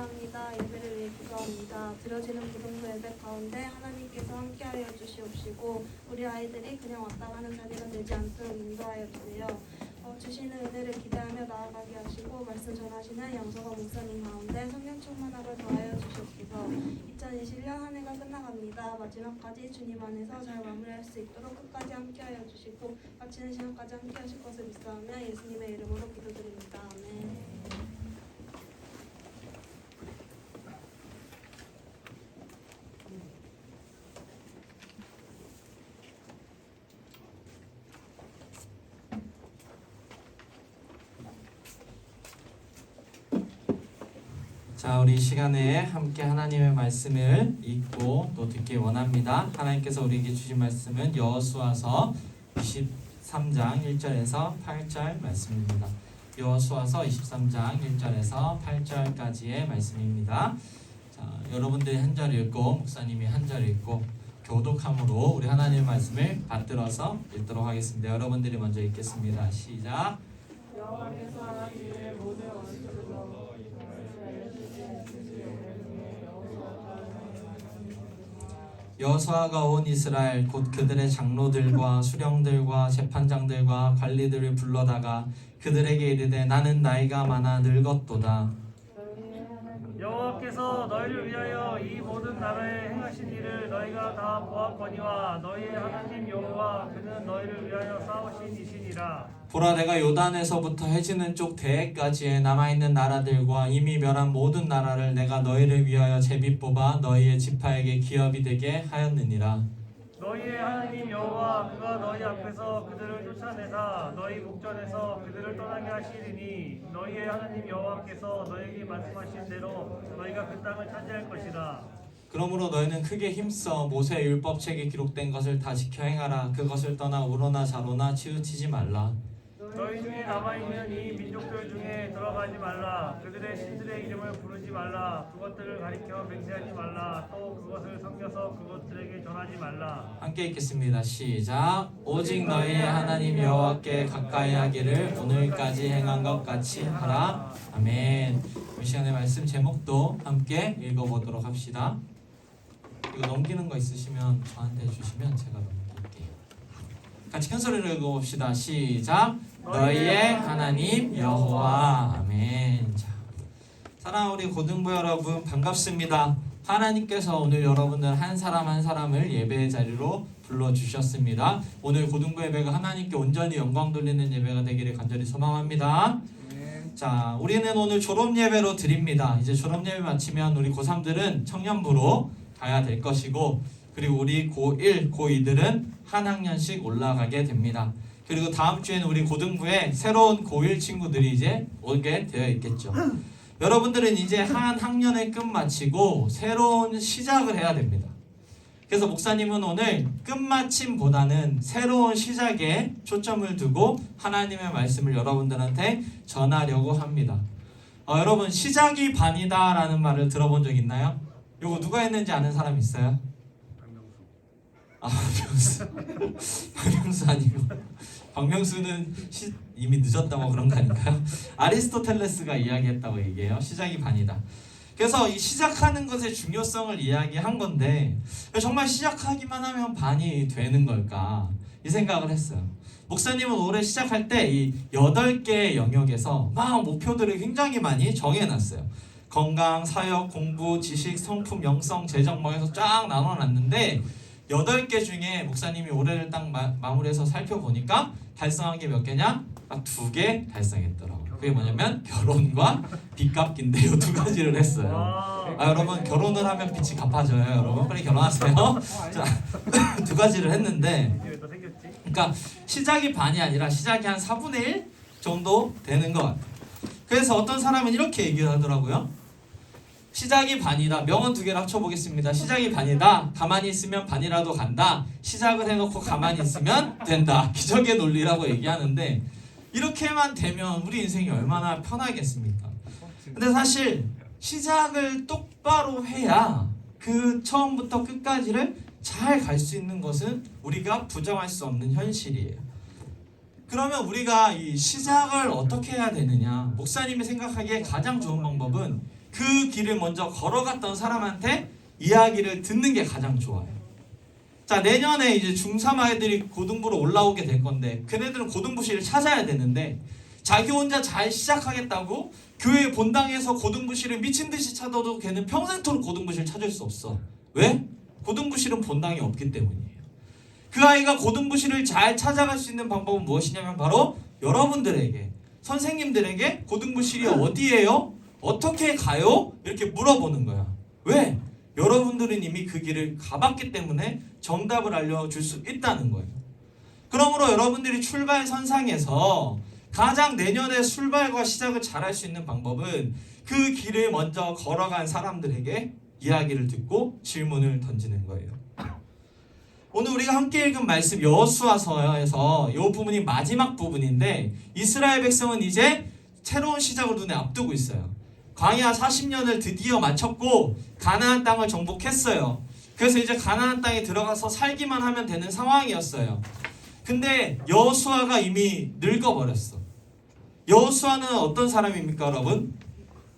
감사합니다. 예배를 위해 기도합니다. 드려지는 고등부 예배 가운데 하나님께서 함께하여 주시옵시고 우리 아이들이 그냥 왔다 가는 자리가 되지 않도록 인도하여 주세요. 주시는 은혜를 기대하며 나아가게 하시고 말씀 전하시는 양서가 목사님 가운데 성령 충만함을 더하여 주시옵소서. 2021년 한 해가 끝나갑니다. 마지막까지 주님 안에서 잘 마무리할 수 있도록 끝까지 함께하여 주시고 마치는 시간까지 함께하실 것을 믿사오며 예수님의 이름으로 기도드립니다. 아멘. 자, 우리 시간에 함께 하나님의 말씀을 읽고 또 듣기 원합니다. 하나님께서 우리에게 주신 말씀은 여호수아서 23장 1절에서 8절 말씀입니다. 여호수아서 23장 1절에서 8절까지의 말씀입니다. 자, 여러분들이 한 절 읽고 목사님이 한 절 읽고 교독함으로 우리 하나님의 말씀을 받들어서 읽도록 하겠습니다. 여러분들이 먼저 읽겠습니다. 시작. 여호와께서 하나님의 모든 원수들로 여호수아가 온 이스라엘 곧 그들의 장로들과 수령들과 재판장들과 관리들을 불러다가 그들에게 이르되 나는 나이가 많아 늙었도다. 여호와께서 너희를 위하여 이 모든 나라에 행하신 일을 너희가 다 보았거니와 너희의 하나님 여호와 그는 너희를 위하여 싸우신 이시니라. 보라, 내가 요단에서부터 해지는 쪽 대해까지의 남아있는 나라들과 이미 멸한 모든 나라를 내가 너희를 위하여 제비 뽑아 너희의 지파에게 기업이 되게 하였느니라. 너희의 하나님 여호와 그가 너희 앞에서 그들을 쫓아내사 너희 목전에서 그들을 떠나게 하시리니 너희의 하나님 여호와께서 너희에게 말씀하신 대로 너희가 그 땅을 차지할 것이다. 그러므로 너희는 크게 힘써 모세의 율법책에 기록된 것을 다 지켜 행하라. 그것을 떠나 우로나 좌로나 치우치지 말라. 너희 중에 남아있는 이 민족들 중에 들어가지 말라. 그들의 신들의 이름을 부르지 말라. 그것들을 가리켜 맹세하지 말라. 또 그것을 섬겨서 그것들에게 전하지 말라. 함께 읽겠습니다. 시작. 오직 너희의 하나님 여호와께 가까이 하기를 오늘까지 행한 것 같이 하라. 아멘. 이 시간의 말씀 제목도 함께 읽어보도록 합시다. 이거 넘기는 거 있으시면 저한테 주시면 제가 넘길게요. 같이 큰 소리로 읽어봅시다. 시작. 너희의 하나님 여호와. 아멘. 자, 사랑하는 우리 고등부 여러분 반갑습니다. 하나님께서 오늘 여러분들 한 사람 한 사람을 예배의 자리로 불러주셨습니다. 오늘 고등부 예배가 하나님께 온전히 영광 돌리는 예배가 되기를 간절히 소망합니다. 자, 우리는 오늘 졸업 예배로 드립니다. 이제 졸업 예배 마치면 우리 고3들은 청년부로 가야 될 것이고, 그리고 우리 고1, 고2들은 한 학년씩 올라가게 됩니다. 그리고 다음 주에는 우리 고등부에 새로운 고1 친구들이 이제 오게 되어 있겠죠. 여러분들은 이제 한 학년의 끝마치고 새로운 시작을 해야 됩니다. 그래서 목사님은 오늘 끝마침보다는 새로운 시작에 초점을 두고 하나님의 말씀을 여러분들한테 전하려고 합니다. 여러분, 시작이 반이다 라는 말을 들어본 적 있나요? 이거 누가 했는지 아는 사람 있어요? 박명수 아니고 박명수는 이미 늦었다고 그런 거 아닐까요? 아리스토텔레스가 이야기했다고 얘기해요. 시작이 반이다. 그래서 이 시작하는 것의 중요성을 이야기한 건데 정말 시작하기만 하면 반이 되는 걸까? 이 생각을 했어요. 목사님은 올해 시작할 때 이 8개의 영역에서 막 목표들을 굉장히 많이 정해놨어요. 건강, 사역, 공부, 지식, 성품, 영성, 재정 뭐 해서 쫙 나눠놨는데 8개 중에 목사님이 올해를 딱 마무리해서 살펴보니까 달성한 게 몇 개냐? 딱 2개 달성했더라고요. 그게 뭐냐면 결혼과 빚 갚기인데 이 2가지를 했어요. 여러분, 결혼을 하면 빚이 갚아져요. 여러분 빨리 결혼하세요. 자, 2가지를 했는데, 그러니까 시작이 반이 아니라 시작이 한 4분의 1 정도 되는 것 같아요. 그래서 어떤 사람은 이렇게 얘기를 하더라고요. 시작이 반이다. 명언 2개를 합쳐보겠습니다. 시작이 반이다. 가만히 있으면 반이라도 간다. 시작을 해놓고 가만히 있으면 된다. 기적의 논리라고 얘기하는데, 이렇게만 되면 우리 인생이 얼마나 편하겠습니까? 근데 사실 시작을 똑바로 해야 그 처음부터 끝까지를 잘 갈 수 있는 것은 우리가 부정할 수 없는 현실이에요. 그러면 우리가 이 시작을 어떻게 해야 되느냐? 목사님이 생각하기에 가장 좋은 방법은 그 길을 먼저 걸어갔던 사람한테 이야기를 듣는 게 가장 좋아요. 자, 내년에 이제 중3 아이들이 고등부로 올라오게 될 건데 걔네들은 고등부실을 찾아야 되는데 자기 혼자 잘 시작하겠다고 교회 본당에서 고등부실을 미친 듯이 찾아도 걔는 평생토록 고등부실 찾을 수 없어. 왜? 고등부실은 본당이 없기 때문이에요. 그 아이가 고등부실을 잘 찾아갈 수 있는 방법은 무엇이냐면 바로 여러분들에게, 선생님들에게 고등부실이 어디예요? 어떻게 가요? 이렇게 물어보는 거야. 왜? 여러분들은 이미 그 길을 가봤기 때문에 정답을 알려줄 수 있다는 거예요. 그러므로 여러분들이 출발 선상에서 가장 내년에 출발과 시작을 잘할 수 있는 방법은 그 길을 먼저 걸어간 사람들에게 이야기를 듣고 질문을 던지는 거예요. 오늘 우리가 함께 읽은 말씀 여호수아서에서 이 부분이 마지막 부분인데 이스라엘 백성은 이제 새로운 시작을 눈에 앞두고 있어요. 광야 40년을 드디어 마쳤고 가나안 땅을 정복했어요. 그래서 이제 가나안 땅에 들어가서 살기만 하면 되는 상황이었어요. 근데 여호수아가 이미 늙어버렸어. 여호수아는 어떤 사람입니까, 여러분?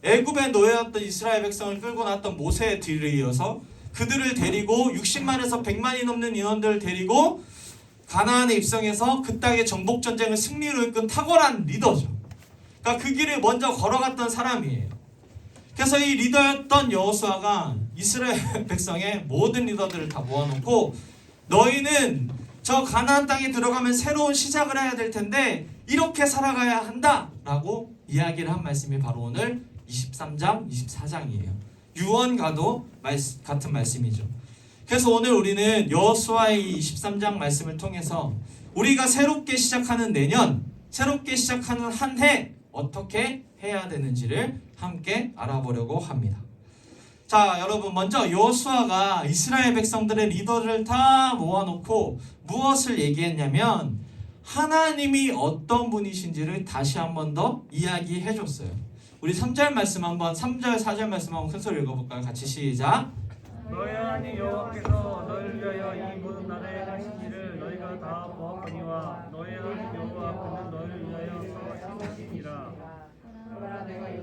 애굽의 노예였던 이스라엘 백성을 끌고 나왔던 모세의 뒤를 이어서 그들을 데리고 60만에서 100만이 넘는 인원들을 데리고 가나안에 입성해서 그 땅의 정복 전쟁을 승리로 이끈 탁월한 리더죠. 그러니까 그 길을 먼저 걸어갔던 사람이에요. 그래서 이 리더였던 여호수아가 이스라엘 백성의 모든 리더들을 다 모아놓고 너희는 저 가나안 땅에 들어가면 새로운 시작을 해야 될 텐데 이렇게 살아가야 한다라고 이야기를 한 말씀이 바로 오늘 23장, 24장이에요. 유언과도 같은 말씀이죠. 그래서 오늘 우리는 여호수아의 23장 말씀을 통해서 우리가 새롭게 시작하는 내년, 새롭게 시작하는 한 해 어떻게 해야 되는지를 함께 알아보려고 합니다. 자, 여러분, 먼저 여호수아가 이스라엘 백성들의 리더를 다 모아놓고 무엇을 얘기했냐면 하나님이 어떤 분이신지를 다시 한 번 더 이야기해 줬어요. 우리 3절 말씀 한번 3절 4절 말씀 한번 큰 소리 읽어볼까요? 같이 시작. 너희 하나님 여호와께서 너희를 위하여 이 모든 나라에 하신 일을 너희가 다 보았거니와 너희 하나님 여호와 그는 너희를 위하여 성하신 것이니라.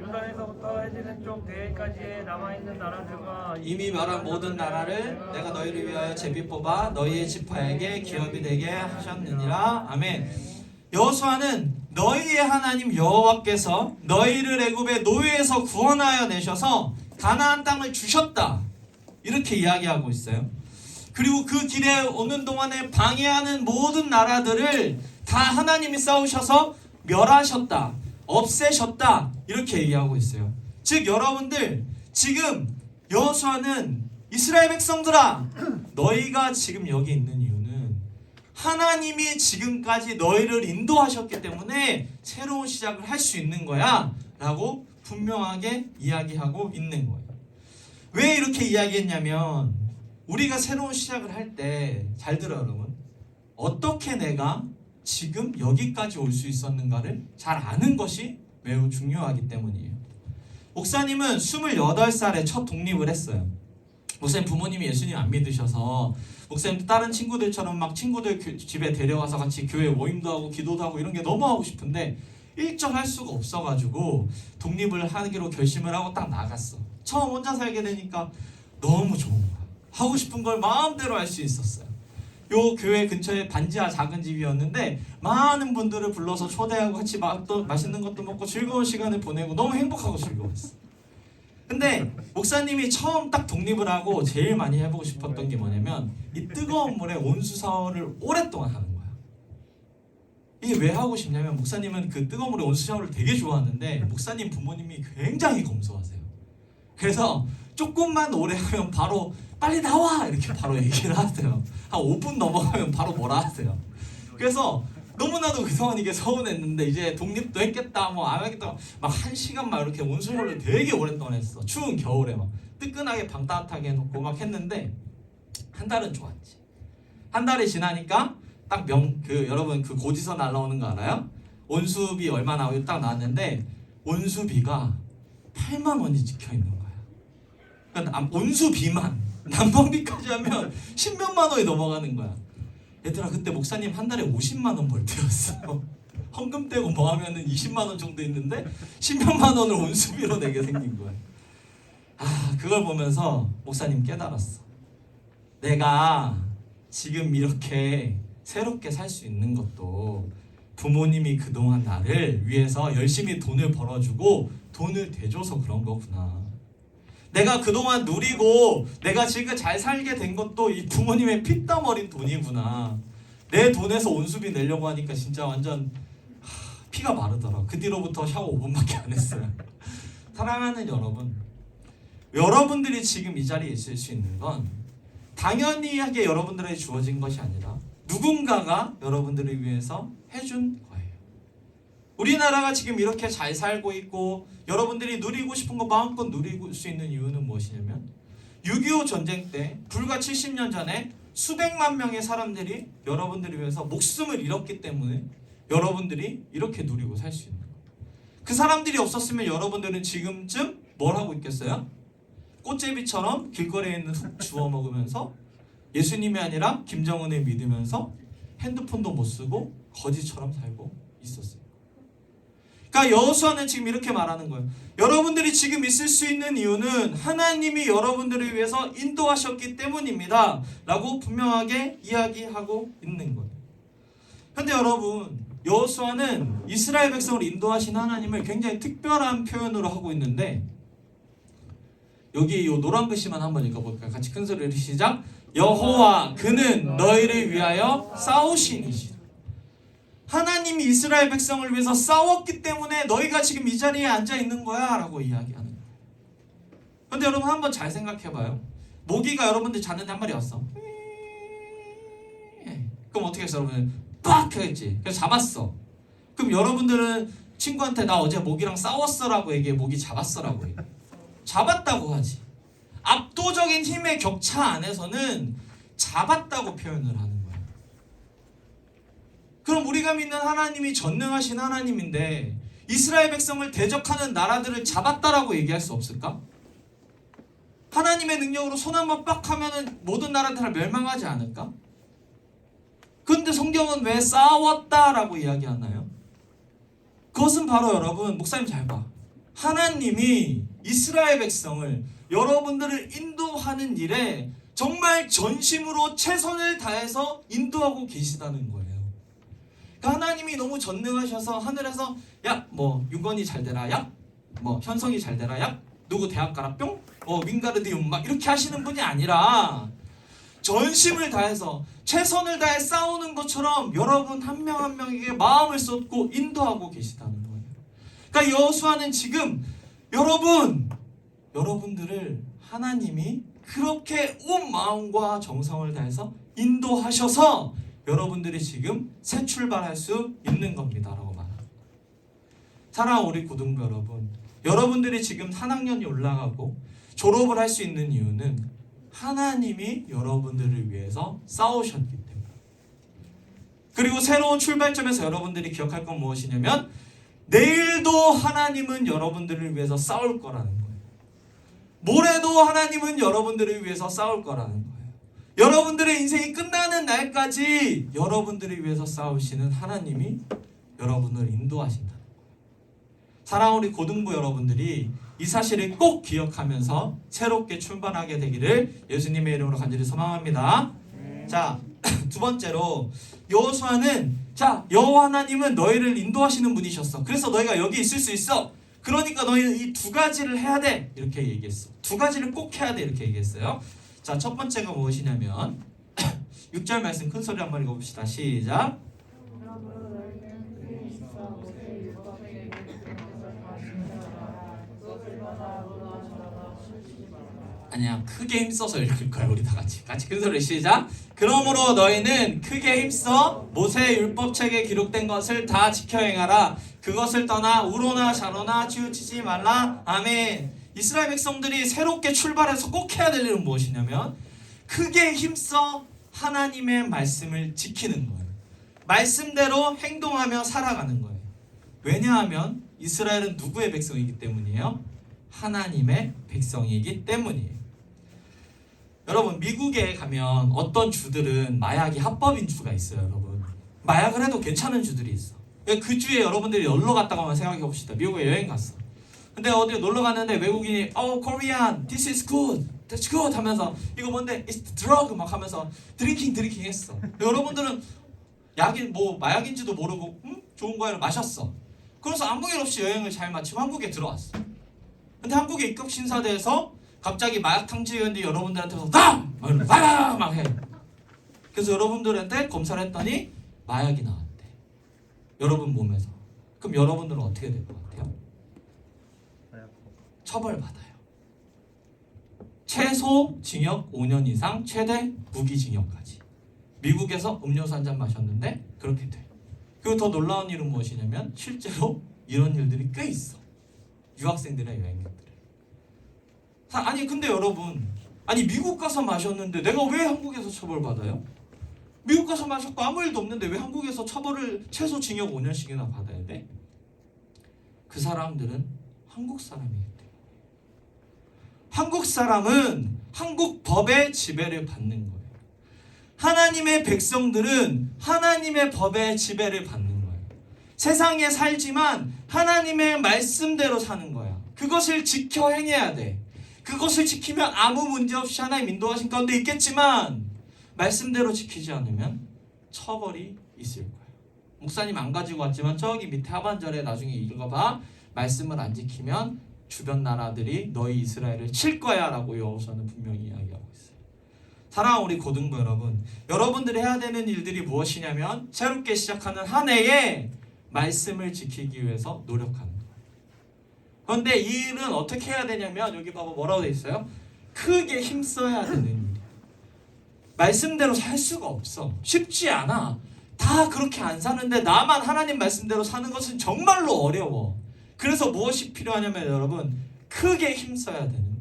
요단에서부터 해지는 쪽 대해까지의 남아있는 나라들과 이미 말한 모든 나라를 내가 너희를 위하여 제비 뽑아 너희의 지파에게 기업이 되게 하셨느니라. 아멘. 여호수아는 너희의 하나님 여호와께서 너희를 애굽의 노예에서 구원하여 내셔서 가나안 땅을 주셨다. 이렇게 이야기하고 있어요. 그리고 그 길에 오는 동안에 방해하는 모든 나라들을 다 하나님이 싸우셔서 멸하셨다. 없애셨다. 이렇게 얘기하고 있어요. 즉 여러분들 지금 여호수아는 이스라엘 백성들아 너희가 지금 여기 있는 이유는 하나님이 지금까지 너희를 인도하셨기 때문에 새로운 시작을 할 수 있는 거야 라고 분명하게 이야기하고 있는 거예요. 왜 이렇게 이야기했냐면 우리가 새로운 시작을 할 때 잘 들어요 여러분. 어떻게 내가 지금 여기까지 올 수 있었는가를 잘 아는 것이 매우 중요하기 때문이에요. 목사님은 28살에 첫 독립을 했어요. 목사님 부모님이 예수님 안 믿으셔서 목사님 다른 친구들처럼 막 친구들 집에 데려와서 같이 교회 모임도 하고 기도도 하고 이런 게 너무 하고 싶은데 일정할 수가 없어가지고 독립을 하기로 결심을 하고 딱 나갔어. 처음 혼자 살게 되니까 너무 좋은 거야. 하고 싶은 걸 마음대로 할 수 있었어요. 요 교회 근처에 반지하 작은 집이었는데 많은 분들을 불러서 초대하고 같이 또 맛있는 것도 먹고 즐거운 시간을 보내고 너무 행복하고 즐거웠어. 근데 목사님이 처음 딱 독립을 하고 제일 많이 해보고 싶었던 게 뭐냐면 이 뜨거운 물에 온수 샤워를 오랫동안 하는 거야. 이게 왜 하고 싶냐면 목사님은 그 뜨거운 물에 온수 샤워를 되게 좋아하는데 목사님 부모님이 굉장히 검소하세요. 그래서 조금만 오래 하면 바로 빨리 나와 이렇게 바로 얘기를 하세요. 한 5분 넘어가면 바로 뭐라 하세요. 그래서 너무나도 그동안 이게 서운했는데 이제 독립도 했겠다 뭐 안 하겠다 막 1시간 막 이렇게 온수를 되게 오랫동안 했어. 추운 겨울에 막 뜨끈하게 방 따뜻하게 해놓고 막 했는데 한 달은 좋았지. 한 달이 지나니까 딱 여러분 그 고지서 날라오는 거 알아요? 온수비 얼마 나오고 딱 나왔는데 온수비가 8만 원이 찍혀 있는 거야. 그러니까 온수비만 난방비까지 하면 10몇만 원이 넘어가는 거야. 얘들아 그때 목사님 한 달에 50만 원 벌 때였어. 헌금 떼고 뭐 하면은 20만 원 정도 있는데 10몇만 원을 온수비로 내게 생긴 거야. 그걸 보면서 목사님 깨달았어. 내가 지금 이렇게 새롭게 살 수 있는 것도 부모님이 그동안 나를 위해서 열심히 돈을 벌어주고 돈을 대줘서 그런 거구나. 내가 그동안 누리고 내가 지금 잘 살게 된 것도 이 부모님의 피땀 어린 돈이구나. 내 돈에서 온수비 내려고 하니까 진짜 완전 피가 마르더라. 그 뒤로부터 샤워 5분밖에 안 했어요. 사랑하는 여러분, 여러분들이 지금 이 자리에 있을 수 있는 건 당연히하게 여러분들에게 주어진 것이 아니라 누군가가 여러분들을 위해서 해준 거예요. 우리나라가 지금 이렇게 잘 살고 있고 여러분들이 누리고 싶은 거 마음껏 누릴 수 있는 이유는 무엇이냐면 6.25 전쟁 때 불과 70년 전에 수백만 명의 사람들이 여러분들을 위해서 목숨을 잃었기 때문에 여러분들이 이렇게 누리고 살 수 있는 거예요. 그 사람들이 없었으면 여러분들은 지금쯤 뭘 하고 있겠어요? 꽃제비처럼 길거리에 있는 흙 주워 먹으면서 예수님이 아니라 김정은을 믿으면서 핸드폰도 못 쓰고 거지처럼 살고 있었어요. 그러니까 여호수아는 지금 이렇게 말하는 거예요. 여러분들이 지금 있을 수 있는 이유는 하나님이 여러분들을 위해서 인도하셨기 때문입니다 라고 분명하게 이야기하고 있는 거예요. 그런데 여러분, 여호수아는 이스라엘 백성을 인도하신 하나님을 굉장히 특별한 표현으로 하고 있는데 여기 이 노란 글씨만 한번 읽어볼까요? 같이 큰 소리로 시작. 여호와 그는 너희를 위하여 싸우시니시라. 하나님이 이스라엘 백성을 위해서 싸웠기 때문에 너희가 지금 이 자리에 앉아 있는 거야 라고 이야기하는 거예요. 그런데 여러분 한번 잘 생각해봐요. 모기가 여러분들 자는데 한 마리 왔어. 그럼 어떻게 했어 여러분? 빡! 했지. 그래서 잡았어. 그럼 여러분들은 친구한테 나 어제 모기랑 싸웠어 라고 얘기해? 모기 잡았어 라고 얘기해? 잡았다고 하지. 압도적인 힘의 격차 안에서는 잡았다고 표현을 하는 거예요. 그럼 우리가 믿는 하나님이 전능하신 하나님인데 이스라엘 백성을 대적하는 나라들을 잡았다라고 얘기할 수 없을까? 하나님의 능력으로 손 한번 빡 하면은 모든 나라들 다 멸망하지 않을까? 그런데 성경은 왜 싸웠다라고 이야기하나요? 그것은 바로 여러분, 목사님 잘 봐. 하나님이 이스라엘 백성을 여러분들을 인도하는 일에 정말 전심으로 최선을 다해서 인도하고 계시다는 거예요. 그러니까 하나님이 너무 전능하셔서 하늘에서 야, 뭐 윤건이 잘 되라, 야, 뭐 현성이 잘 되라, 야, 누구 대학 가라, 뿅, 윙가르디움 막 이렇게 하시는 분이 아니라 전심을 다해서 최선을 다해 싸우는 것처럼 여러분 한 명 한 명에게 마음을 쏟고 인도하고 계시다는 거예요. 그러니까 여호수아는 지금 여러분들을 하나님이 그렇게 온 마음과 정성을 다해서 인도하셔서 여러분들이 지금 새 출발할 수 있는 겁니다 라고 말합니다. 사랑하는 우리 고등부 여러분, 여러분들이 지금 한 학년이 올라가고 졸업을 할 수 있는 이유는 하나님이 여러분들을 위해서 싸우셨기 때문에. 그리고 새로운 출발점에서 여러분들이 기억할 건 무엇이냐면 내일도 하나님은 여러분들을 위해서 싸울 거라는 거예요. 모레도 하나님은 여러분들을 위해서 싸울 거라는 거예요. 여러분들의 인생이 끝나는 날까지 여러분들을 위해서 싸우시는 하나님이 여러분을 인도하신다는 거예요. 사랑하는 우리 고등부 여러분들이 이 사실을 꼭 기억하면서 새롭게 출발하게 되기를 예수님의 이름으로 간절히 소망합니다. 자, 두 번째로 여호수아는 자, 여호와 하나님은 너희를 인도하시는 분이셨어. 그래서 너희가 여기 있을 수 있어. 그러니까 너희는 이 두 가지를 해야 돼. 이렇게 얘기했어. 두 가지를 꼭 해야 돼. 이렇게 얘기했어요. 자, 첫 번째가 무엇이냐면 6절 말씀 큰 소리 한번 읽어봅시다. 시작. 아니야, 크게 힘써서 읽을 거야. 우리 다 같이 큰 소리 시작. 그러므로 너희는 크게 힘써 모세의 율법책에 기록된 것을 다 지켜 행하라. 그것을 떠나 우로나 좌로나 치우치지 말라. 아멘. 이스라엘 백성들이 새롭게 출발해서 꼭 해야 될 일은 무엇이냐면 크게 힘써 하나님의 말씀을 지키는 거예요. 말씀대로 행동하며 살아가는 거예요. 왜냐하면 이스라엘은 누구의 백성이기 때문이에요? 하나님의 백성이기 때문이에요. 여러분, 미국에 가면 어떤 주들은 마약이 합법인 주가 있어요. 여러분, 마약을 해도 괜찮은 주들이 있어. 그 주에 여러분들이 놀러 갔다고 한번 생각해 봅시다. 미국에 여행 갔어. 근데 어디 놀러 갔는데 외국인이 Korean, this is good, that's good 하면서 이거 뭔데? It's drug 막 하면서 드링킹 했어. 여러분들은 약이 뭐 마약인지도 모르고 좋은 거를 마셨어. 그래서 아무 일 없이 여행을 잘 마치고 한국에 들어왔어. 근데 한국에 입국 심사대에서 갑자기 마약 탐지위원들이 여러분들한테서 막 해. 그래서 여러분들한테 검사를 했더니 마약이 나왔대. 여러분 몸에서. 그럼 여러분들은 어떻게 될 것 같아요? 처벌받아요. 최소 징역 5년 이상, 최대 무기징역까지. 미국에서 음료수 한 잔 마셨는데 그렇게 돼. 그리고 더 놀라운 일은 무엇이냐면 실제로 이런 일들이 꽤 있어. 유학생들의 여행객들의. 아니 근데 여러분, 아니 미국 가서 마셨는데 내가 왜 한국에서 처벌받아요? 미국 가서 마셨고 아무 일도 없는데 왜 한국에서 처벌을 최소 징역 5년씩이나 받아야 돼? 그 사람들은 한국 사람이기 때문에. 한국 사람은 한국 법의 지배를 받는 거예요. 하나님의 백성들은 하나님의 법의 지배를 받는 거예요. 세상에 살지만 하나님의 말씀대로 사는 거야. 그것을 지켜 행해야 돼. 그것을 지키면 아무 문제 없이 하나님 인도하신 가운데 있겠지만 말씀대로 지키지 않으면 처벌이 있을 거예요. 목사님 안 가지고 왔지만 저기 밑에 하반절에 나중에 읽어봐. 말씀을 안 지키면 주변 나라들이 너희 이스라엘을 칠 거야 라고 여호수아는 분명히 이야기하고 있어요. 사랑하는 우리 고등부 여러분, 여러분들이 해야 되는 일들이 무엇이냐면 새롭게 시작하는 한 해에 말씀을 지키기 위해서 노력하는 거예요. 그런데 이 일은 어떻게 해야 되냐면 여기 봐봐 뭐라고 돼 있어요? 크게 힘써야 되는 일이야. 말씀대로 살 수가 없어. 쉽지 않아. 다 그렇게 안 사는데 나만 하나님 말씀대로 사는 것은 정말로 어려워. 그래서 무엇이 필요하냐면 여러분, 크게 힘써야 되는 거예요.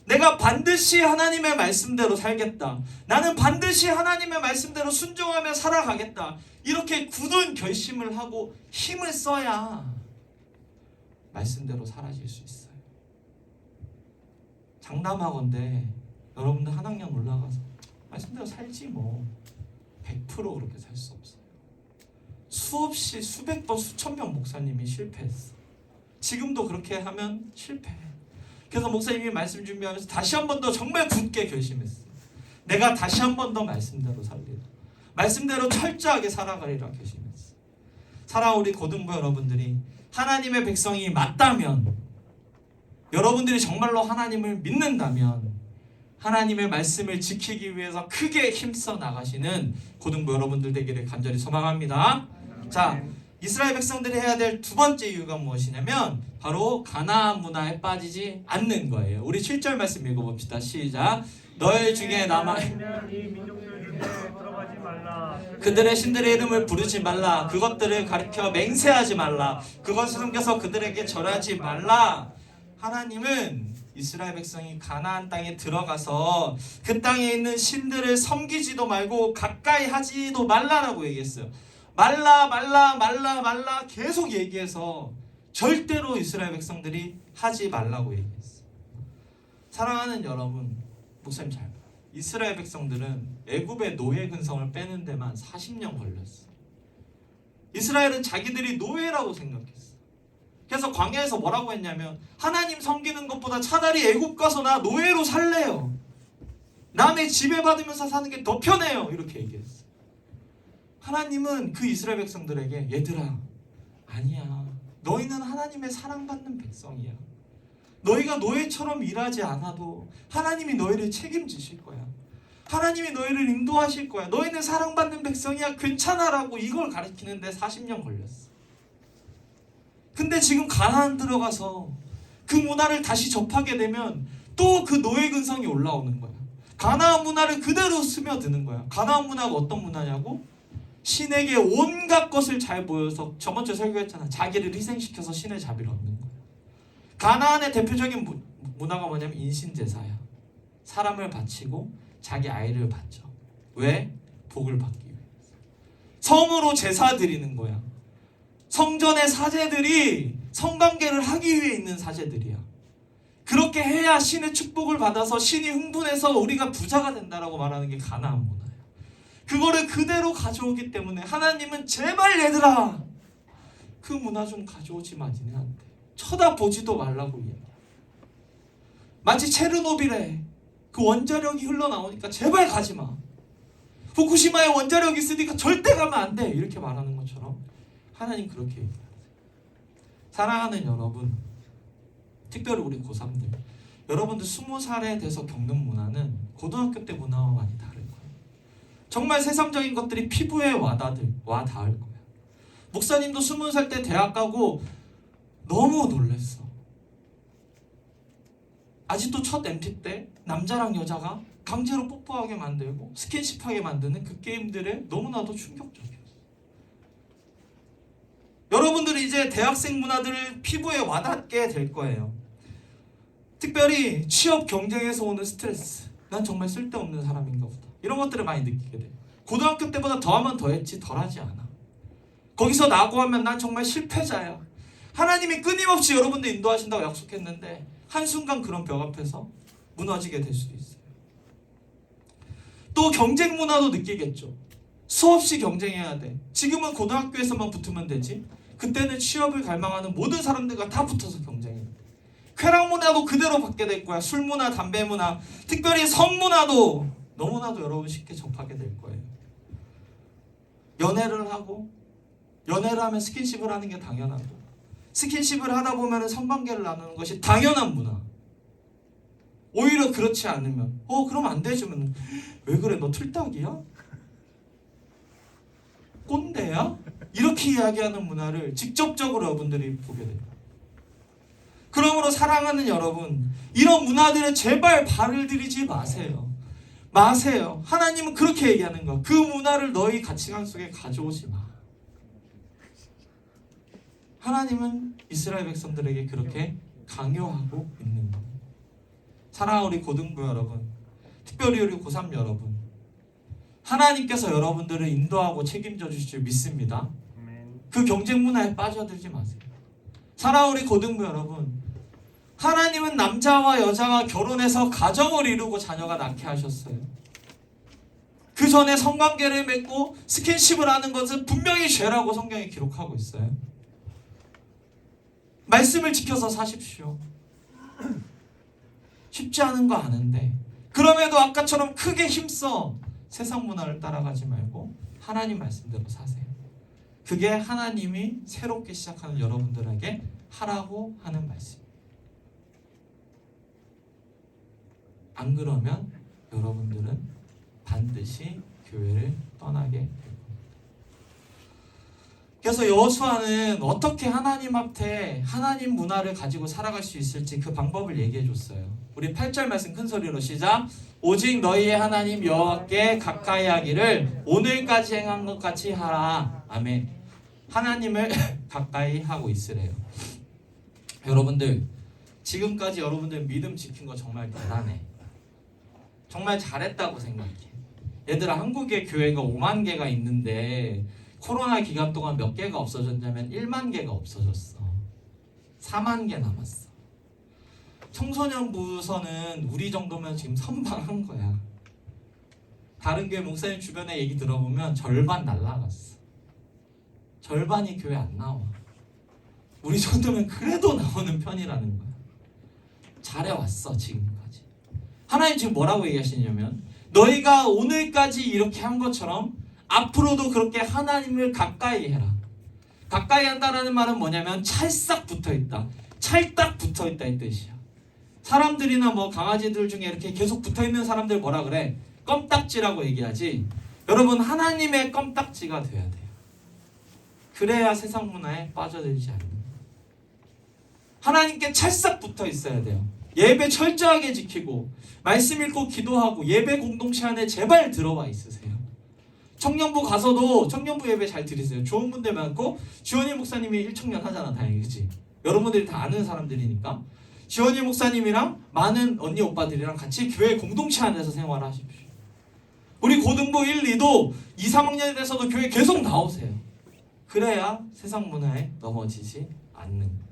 내가 반드시 하나님의 말씀대로 살겠다. 나는 반드시 하나님의 말씀대로 순종하며 살아가겠다. 이렇게 굳은 결심을 하고 힘을 써야 말씀대로 사라질 수 있어요. 장담하건대 여러분들 한 학년 올라가서 말씀대로 살지 뭐 100% 그렇게 살 수 없어요. 수없이 수백 번 수천 명 목사님이 실패했어. 지금도 그렇게 하면 실패해. 그래서 목사님이 말씀 준비하면서 다시 한 번 더 정말 굳게 결심했어. 내가 다시 한 번 더 말씀대로 살리라. 말씀대로 철저하게 살아가리라 결심했어. 사랑하는 우리 고등부 여러분들이 하나님의 백성이 맞다면, 여러분들이 정말로 하나님을 믿는다면 하나님의 말씀을 지키기 위해서 크게 힘써 나가시는 고등부 여러분들 되기를 간절히 소망합니다. 자, 이스라엘 백성들이 해야 될 두 번째 이유가 무엇이냐면 바로 가나안 문화에 빠지지 않는 거예요. 우리 7절 말씀 읽어봅시다. 시작. 너희 중에 남아 있는 이 민족들 중에 들어가지 말라. 그들의 신들의 이름을 부르지 말라. 그것들을 가리켜 맹세하지 말라. 그것을 숨겨서 그들에게 절하지 말라. 하나님은 이스라엘 백성이 가나안 땅에 들어가서 그 땅에 있는 신들을 섬기지도 말고 가까이 하지도 말라라고 얘기했어요. 말라 계속 얘기해서 절대로 이스라엘 백성들이 하지 말라고 얘기했어요. 사랑하는 여러분, 목사님 잘 봐요. 이스라엘 백성들은 애굽의 노예 근성을 빼는 데만 40년 걸렸어. 이스라엘은 자기들이 노예라고 생각했어. 그래서 광야에서 뭐라고 했냐면 하나님 섬기는 것보다 차라리 애굽 가서 나 노예로 살래요. 남의 지배받으면서 사는 게 더 편해요. 이렇게 얘기했어. 하나님은 그 이스라엘 백성들에게 얘들아, 아니야. 너희는 하나님의 사랑받는 백성이야. 너희가 노예처럼 일하지 않아도 하나님이 너희를 책임지실 거야. 하나님이 너희를 인도하실 거야. 너희는 사랑받는 백성이야. 괜찮아라고 이걸 가르치는데 40년 걸렸어. 근데 지금 가나안 들어가서 그 문화를 다시 접하게 되면 또 그 노예 근성이 올라오는 거야. 가나안 문화를 그대로 스며드는 거야. 가나안 문화가 어떤 문화냐고? 신에게 온갖 것을 잘 보여서 저번 주에 설교했잖아. 자기를 희생시켜서 신의 자비를 얻는 거야. 가나안의 대표적인 문화가 뭐냐면 인신제사야. 사람을 바치고 자기 아이를 바쳐. 왜? 복을 받기 위해서. 성으로 제사 드리는 거야. 성전의 사제들이 성관계를 하기 위해 있는 사제들이야. 그렇게 해야 신의 축복을 받아서 신이 흥분해서 우리가 부자가 된다라고 말하는 게 가나안 문화예요. 그거를 그대로 가져오기 때문에 하나님은 제발 얘들아 그 문화 좀 가져오지 마 니네한테. 쳐다보지도 말라고 이야기해요. 마치 체르노빌에 그 원자력이 흘러나오니까 제발 가지 마. 후쿠시마에 원자력이 있으니까 절대 가면 안 돼. 이렇게 말하는 것처럼 하나님 그렇게 얘기해요. 사랑하는 여러분, 특별히 우리 고3들, 여러분들 20살에 돼서 겪는 문화는 고등학교 때 문화와 많이 다를 거예요. 정말 세상적인 것들이 피부에 와닿을 거예요. 목사님도 20살 때 대학 가고 너무 놀랬어. 아직도 첫 MT 때 남자랑 여자가 강제로 뽀뽀하게 만들고 스킨십하게 만드는 그 게임들에 너무나도 충격적이었어요. 여러분들이 이제 대학생 문화들을 피부에 와닿게 될 거예요. 특별히 취업 경쟁에서 오는 스트레스. 난 정말 쓸데없는 사람인가 보다. 이런 것들을 많이 느끼게 돼요. 고등학교 때보다 더하면 더했지 덜하지 않아. 거기서 나고 하면 난 정말 실패자야. 하나님이 끊임없이 여러분들 인도하신다고 약속했는데 한순간 그런 벽 앞에서 무너지게 될 수도 있어요. 또 경쟁 문화도 느끼겠죠. 수없이 경쟁해야 돼. 지금은 고등학교에서만 붙으면 되지. 그때는 취업을 갈망하는 모든 사람들과 다 붙어서 경쟁해. 쾌락 문화도 그대로 받게 될 거야. 술 문화, 담배 문화, 특별히 성 문화도 너무나도 여러분 쉽게 접하게 될 거예요. 연애를 하면 스킨십을 하는 게 당연하고, 스킨십을 하다 보면 성관계를 나누는 것이 당연한 문화. 오히려 그렇지 않으면 그럼 안 되지면 왜 그래, 너 틀딱이야? 꼰대야? 이렇게 이야기하는 문화를 직접적으로 여러분들이 보게 돼요. 그러므로 사랑하는 여러분, 이런 문화들에 제발 발을 들이지 마세요. 마세요. 하나님은 그렇게 얘기하는 거야. 그 문화를 너희 가치관 속에 가져오지 마. 하나님은 이스라엘 백성들에게 그렇게 강요하고 있는 거예요. 사랑하는 우리 고등부 여러분, 특별히 우리 고3 여러분, 하나님께서 여러분들을 인도하고 책임져 주실 줄 믿습니다. 그 경쟁 문화에 빠져들지 마세요. 사랑하는 우리 고등부 여러분, 하나님은 남자와 여자가 결혼해서 가정을 이루고 자녀가 낳게 하셨어요. 그 전에 성관계를 맺고 스킨십을 하는 것은 분명히 죄라고 성경에 기록하고 있어요. 말씀을 지켜서 사십시오. 쉽지 않은 거 아는데, 그럼에도 아까처럼 크게 힘써 세상 문화를 따라가지 말고 하나님 말씀대로 사세요. 그게 하나님이 새롭게 시작하는 여러분들에게 하라고 하는 말씀. 안 그러면 여러분들은 반드시 교회를 떠나게 될 겁니다. 그래서 여호수아는 어떻게 하나님 앞에 하나님 문화를 가지고 살아갈 수 있을지 그 방법을 얘기해 줬어요. 우리 8절 말씀 큰 소리로 시작. 오직 너희의 하나님 여호와께 가까이 하기를 오늘까지 행한 것 같이 하라. 아멘. 하나님을 가까이 하고 있으래요. 여러분들, 지금까지 여러분들 믿음 지킨 거 정말 대단해. 정말 잘했다고 생각해. 얘들아, 한국에 교회가 5만 개가 있는데 코로나 기간 동안 몇 개가 없어졌냐면 1만 개가 없어졌어. 4만 개 남았어. 청소년부서는 우리 정도면 지금 선방한 거야. 다른 교회 목사님 주변에 얘기 들어보면 절반 날라갔어. 절반이 교회 안 나와. 우리 정도면 그래도 나오는 편이라는 거야. 잘해왔어 지금까지. 하나님 지금 뭐라고 얘기하시냐면, 너희가 오늘까지 이렇게 한 것처럼 앞으로도 그렇게 하나님을 가까이 해라. 가까이 한다는 말은 뭐냐면 찰싹 붙어있다, 찰딱 붙어있다 이 뜻이야. 사람들이나 뭐 강아지들 중에 이렇게 계속 붙어있는 사람들 뭐라 그래? 껌딱지라고 얘기하지. 여러분, 하나님의 껌딱지가 돼야 돼요. 그래야 세상 문화에 빠져들지 않는 거예요. 하나님께 찰싹 붙어 있어야 돼요. 예배 철저하게 지키고 말씀 읽고 기도하고 예배 공동체 안에 제발 들어와 있으세요. 청년부 가서도 청년부 예배 잘 드리세요. 좋은 분들 많고, 지원이 목사님이 1청년 하잖아, 다행히. 그치? 여러분들이 다 아는 사람들이니까 지원이 목사님이랑 많은 언니 오빠들이랑 같이 교회 공동체 안에서 생활하십시오. 우리 고등부 1, 2도 2, 3학년이 돼서도 교회 계속 나오세요. 그래야 세상 문화에 넘어지지 않는 거예요.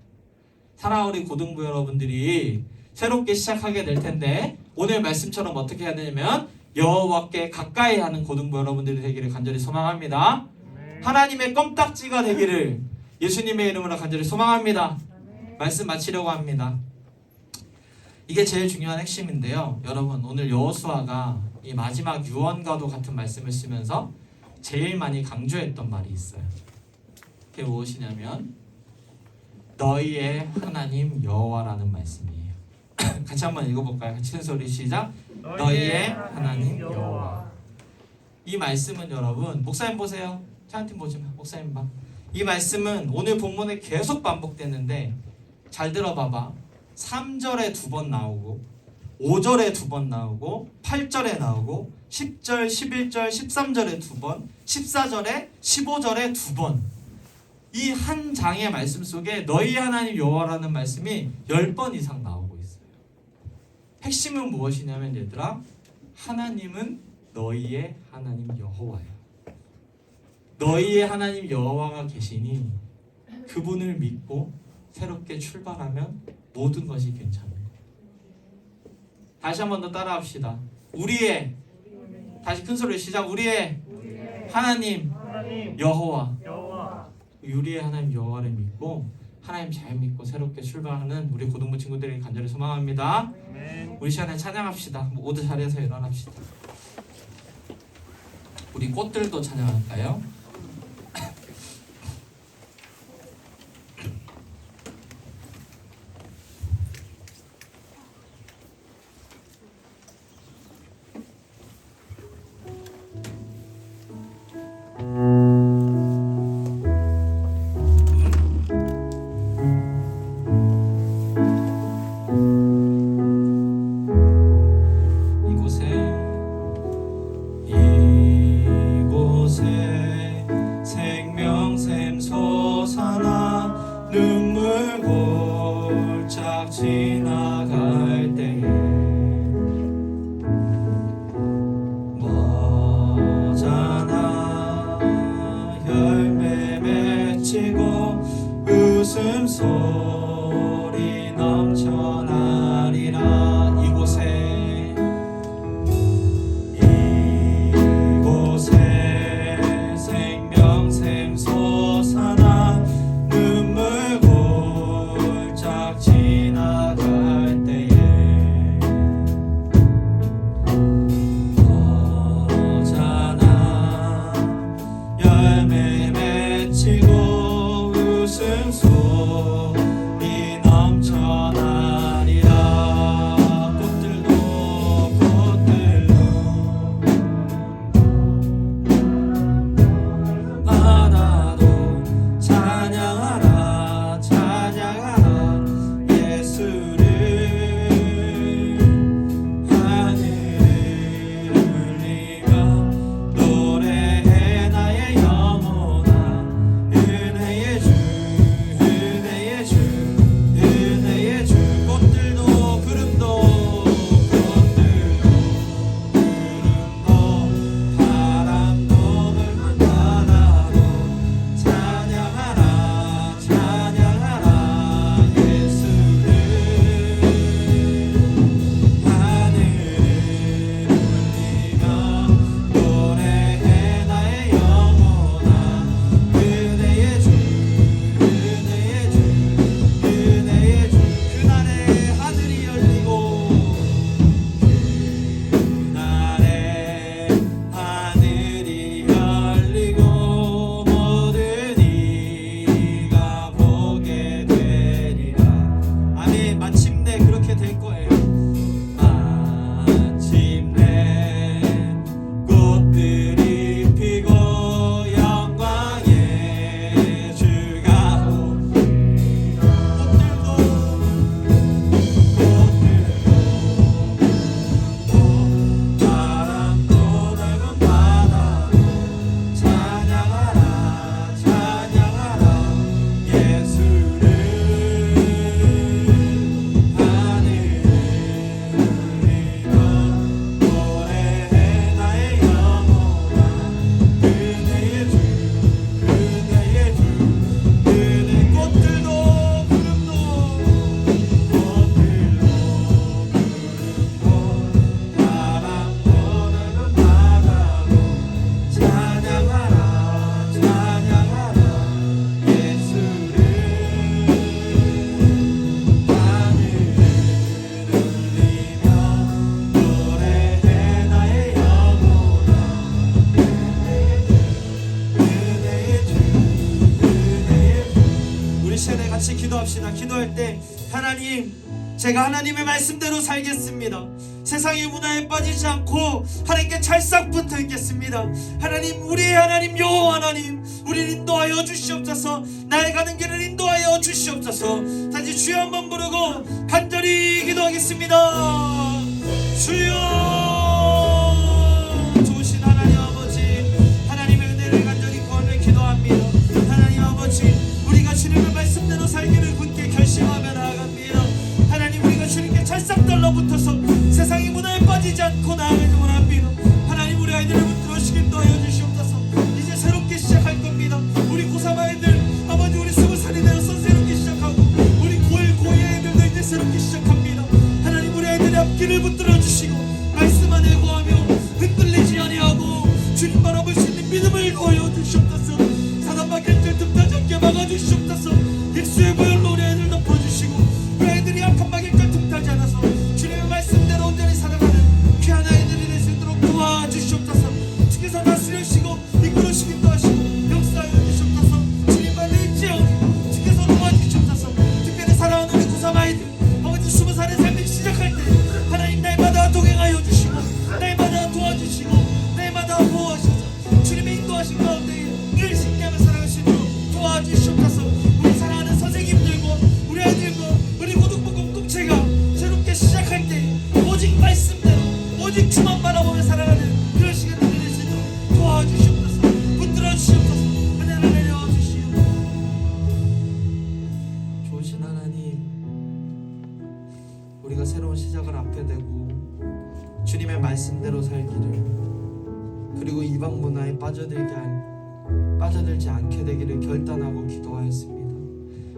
사랑하는 우리 고등부 여러분들이 새롭게 시작하게 될 텐데, 오늘 말씀처럼 어떻게 해야 되냐면 여호와께 가까이 하는 고등부 여러분들이 되기를 간절히 소망합니다. 하나님의 껌딱지가 되기를 예수님의 이름으로 간절히 소망합니다. 말씀 마치려고 합니다. 이게 제일 중요한 핵심인데요. 여러분 오늘 여호수아가 이 마지막 유언과도 같은 말씀을 쓰면서 제일 많이 강조했던 말이 있어요. 그게 무엇이냐면 너희의 하나님 여호와라는 말씀이에요. 같이 한번 읽어볼까요? 같이 큰 소리 시작. 너희의 하나님 여호와. 이 말씀은 여러분 목사님 보세요. 저한테 보지 마. 목사님 봐. 이 말씀은 오늘 본문에 계속 반복되는데 잘 들어봐봐. 3절에 2번 나오고 5절에 2번 나오고 8절에 나오고 10절, 11절, 13절에 2번 14절에 15절에 2번 이 한 장의 말씀 속에 너희 하나님 여호와라는 말씀이 10번 이상 나오고 있어요. 핵심은 무엇이냐면 얘들아 하나님은 너희의 하나님 여호와예요. 너희의 하나님 여호와가 계시니 그분을 믿고 새롭게 출발하면 모든 것이 괜찮아요. 다시 한 번 더 따라합시다. 우리의 다시 큰 소리로 시작. 우리의 하나님 여호와. 우리의 하나님 여호와를 믿고 하나님 잘 믿고 새롭게 출발하는 우리 고등부 친구들에게 간절히 소망합니다. 우리 시간에 찬양합시다. 모두 자리에서 일어납시다. 우리 꽃들도 찬양할까요? 이곳에 생명샘 솟아나 눈물 골짝 지나갈 때에 머잖아 열매 맺히고 웃음소리 넘쳐나리라. 이곳에 생명샘 솟아나 눈물 골짝 지나갈 때에 머잖아 열매 맺히고 웃음소리 넘쳐나리. 같이 기도합시다. 기도할 때 하나님, 제가 하나님의 말씀대로 살겠습니다. 세상의 문화에 빠지지 않고 하나님께 찰싹 붙어 있겠습니다. 하나님, 우리의 하나님 여호와 하나님, 우리를 인도하여 주시옵소서. 나의 가는 길을 인도하여 주시옵소서. 다시 주여 한번 부르고 간절히 기도하겠습니다. 주여, 좋으신 하나님 아버지, 하나님의 은혜를 간절히 구하며 기도합니다. 하나님 아버지, 우리가 주님의 말씀대로 살기를 굳게 결심하며 나아갑니다. 하나님, 우리가 주님께 찰싹 달라붙어서 세상의 문화에 빠지지 않고 나아가기 원합니다. 하나님, 우리 아이들을 붙들어주시기 인도하여 주시옵소서. 이제 새롭게 시작할 겁니다. 우리 고3 아이들, 아버지, 우리 20살이 되어서 새롭게 시작하고 우리 고1, 고2 아이들도 이제 새롭게 시작합니다. 하나님, 우리 아이들의 앞길을 붙들어주시고 말씀 안에 구하며 흔들리지 아니하고 주님 바라볼 수 있는 믿음을 구하여 주시옵소서. 사단막의 뜰 틈타지 않게 막아주시옵소서. 예수의 보혈로 우리 아이들 덮어주시고 우리 아이들이 악한 막일까 틈타지 않아서 주님의 말씀대로 온전히 살아가는 귀한 아이들이 될 수 있도록 도와주시옵소서. 주께서 다스리시고 이끌으시기도 하시고 역사하여 주시옵소서. 주님만을 잊지어니 주께서 도와주시옵소서. 특별히 사랑하는 우리 고3 아이들, 아버지 20살의 삶을 시작할 때 하나님, 날마다 동행하여 주시고 날마다 도와주시고 날마다 보호하셔서 주님의 인도하신 가운데 늘 신뢰하며 살아갈 수 있도록 도와주시옵소서. 우리 사랑하는 선생님들과 우리 아이들과 우리 고등부 공동체가 새롭게 시작할 때 오직 말씀대로 오직 주만 바라보며 살아가는 그런 시간들이 될 수 있도록 도와주시옵소서. 붙들어 주시옵소서. 은혜를 내려 주시옵소서. 좋으신 하나님, 우리가 새로운 시작을 앞에 대고 주님의 말씀대로 살기를, 그리고 이방 문화에 빠져들지 않게 되기를 결단하고 기도하였습니다.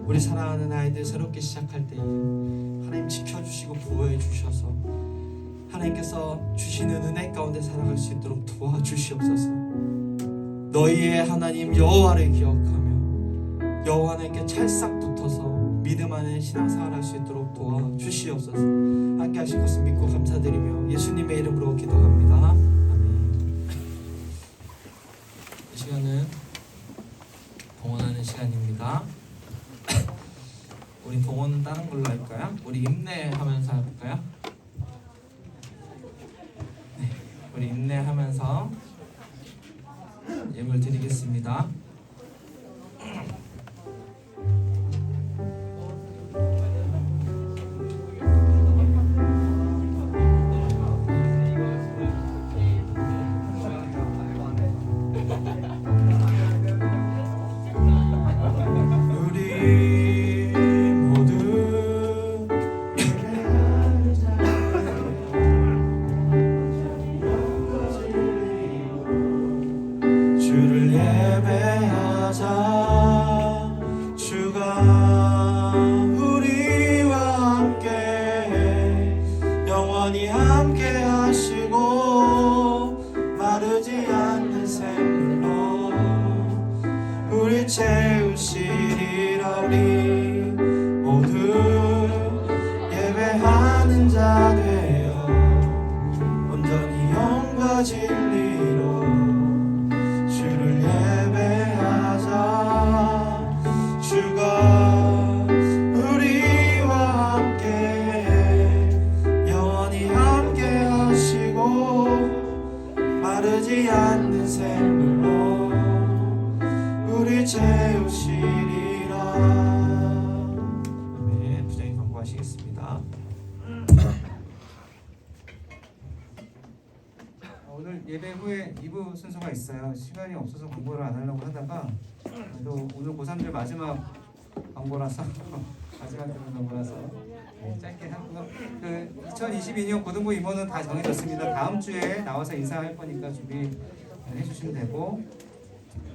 우리 사랑하는 아이들 새롭게 시작할 때에 하나님 지켜주시고 보호해 주셔서 하나님께서 주시는 은혜 가운데 살아갈 수 있도록 도와주시옵소서. 너희의 하나님 여호와를 기억하며 여호와 하나님께 찰싹 붙어서 믿음 안에 신앙생활 할 수 있도록 도와주시옵소서. 함께 하실 것을 믿고 감사드리며 예수님의 이름으로 기도합니다. 아멘. 이 시간은 동원하는 시간입니다. 우리 동원은 다른 걸로 할까요? 우리 인내하면서 할까요? 네, 우리 인내하면서 예물 드리겠습니다. 주를 예배하자. 주가 우리와 함께 영원히 함께 하시고 마르지 않는 샘물로 우리 채우시리라. 우리 모두 예배하는 자 되어 온전히 영과 진리로 주를 예배하자. 주가 우리와 함께 영원히 함께 하시고 마르지 않는 샘물로 우리 채우시리라. 네, 부장님 광고하시겠습니다. 오늘 예배 후에 2부 순서가 있어요. 시간이 없어서 광고를 안 하려고 하다가 또 오늘 고3들 마지막 광고라서 마지막 듣는 광고라서 짧게 하고요. 그 2022년 고등부 임원은 다 정해졌습니다. 다음 주에 나와서 인사할 거니까 준비해 주시면 되고,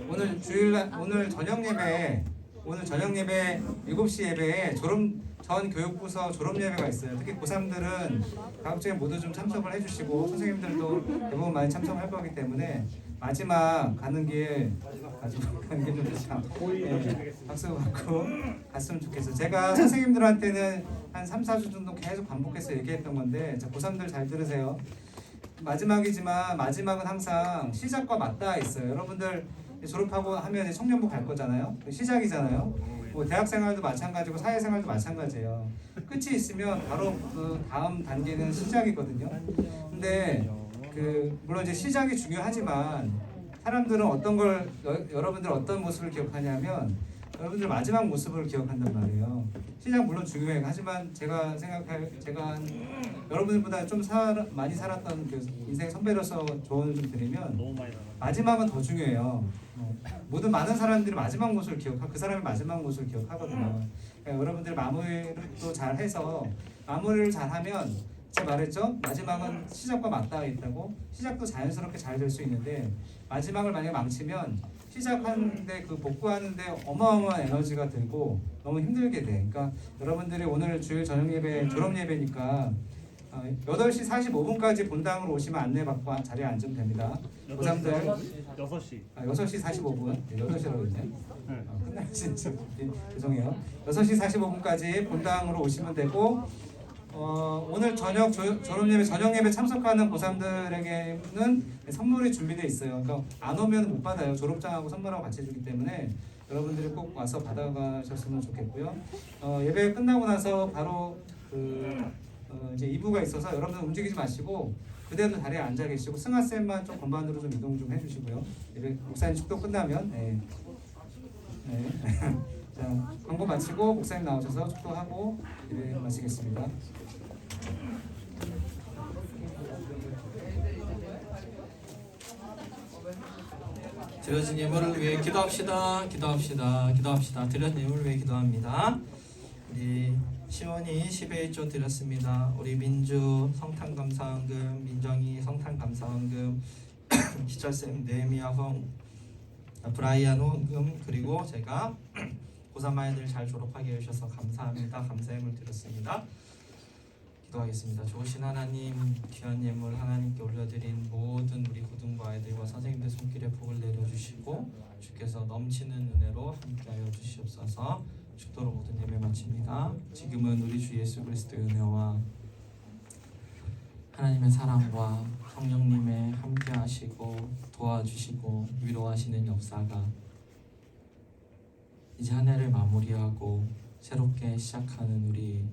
오늘 오늘 저녁 예배 7시 예배에 전 교육부서 졸업 예배가 있어요. 특히 고3들은 다음 주에 모두 좀 참석을 해주시고, 선생님들도 대부분 많이 참석할 거기 때문에 마지막 가는 길 좀 박수 받고 갔으면 좋겠어요. 제가 선생님들한테는 한 3-4주 정도 계속 반복해서 얘기했던 건데, 고3들 잘 들으세요. 마지막이지만 마지막은 항상 시작과 맞닿아 있어요. 여러분들 졸업하고 하면 청년부 갈 거잖아요. 시작이잖아요. 뭐 대학 생활도 마찬가지고 사회 생활도 마찬가지예요. 끝이 있으면 바로 그 다음 단계는 시작이거든요. 근데 그 물론 이제 시작이 중요하지만 사람들은 어떤 걸 여러분들 어떤 모습을 기억하냐면 여러분들 마지막 모습을 기억한단 말이에요. 시작 물론 중요해요. 하지만 제가 여러분들보다 좀 많이 살았던 그 인생 선배로서 조언을 좀 드리면 너무 많이 나가. 마지막은 더 중요해요. 모든 많은 사람들이 마지막 모습을 그 사람의 마지막 모습을 기억하거든요. 그러니까 여러분들 마무리를 또 잘 해서 마무리를 잘하면 제가 말했죠. 마지막은 시작과 맞닿아 있다고. 시작도 자연스럽게 잘 될 수 있는데 마지막을 만약에 망치면 시작하는데 그 복구하는데 어마어마한 에너지가 들고 너무 힘들게 돼. 그러니까 여러분들이 오늘 주일 저녁 예배 졸업 예배니까 8시 45분까지 본당으로 오시면 안내받고 자리에 앉으면 됩니다. 고3들 6시. 6시 45분 8시라고 했네. 끝날 진짜 죄송해요. 6시 45분까지 본당으로 오시면 되고 오늘 저녁 졸업예배 저녁예배 참석하는 고3들에게는 선물이 준비되어 있어요. 그러니까 안 오면 못 받아요. 졸업장하고 선물하고 같이 주기 때문에 여러분들이 꼭 와서 받아가셨으면 좋겠고요. 예배 끝나고 나서 바로 이제 2부가 있어서 여러분들 움직이지 마시고 그대로 자리에 앉아 계시고 승하쌤만 좀 건반으로 좀 이동 좀 해주시고요. 예배 목사님 축도 끝나면 네. 자, 광고 마치고 목사님 나오셔서 축도하고 예배 마치겠습니다. 드려진 예물을 위해 기도합시다. 드려진 예물을 위해 기도합니다. 우리 시원이 11조 드렸습니다. 우리 민주 성탄감사원금, 민정이 성탄감사원금, 희철쌤 네미아 브라이안 헌금, 그리고 제가 고3 아이들 잘 졸업하게 해주셔서 감사합니다. 감사의 예물 드렸습니다. 기도하겠습니다. 좋으신 하나님, 귀한 예물 하나님께 올려드린 모든 우리 고등부 아이들과 선생님들 손길에 복을 내려주시고 주께서 넘치는 은혜로 함께하여 주시옵소서. 축도로 모든 예배 마칩니다. 지금은 우리 주 예수 그리스도의 은혜와 하나님의 사랑과 성령님의 함께하시고 도와주시고 위로하시는 역사가 이제 한 해를 마무리하고 새롭게 시작하는 우리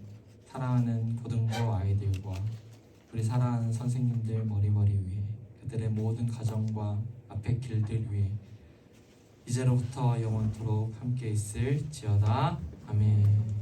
사랑하는 고등부 아이들과 우리 사랑하는 선생님들 머리머리 위에 그들의 모든 가정과 앞의 길들 위에 이제로부터 영원토록 함께 있을지어다. 아멘.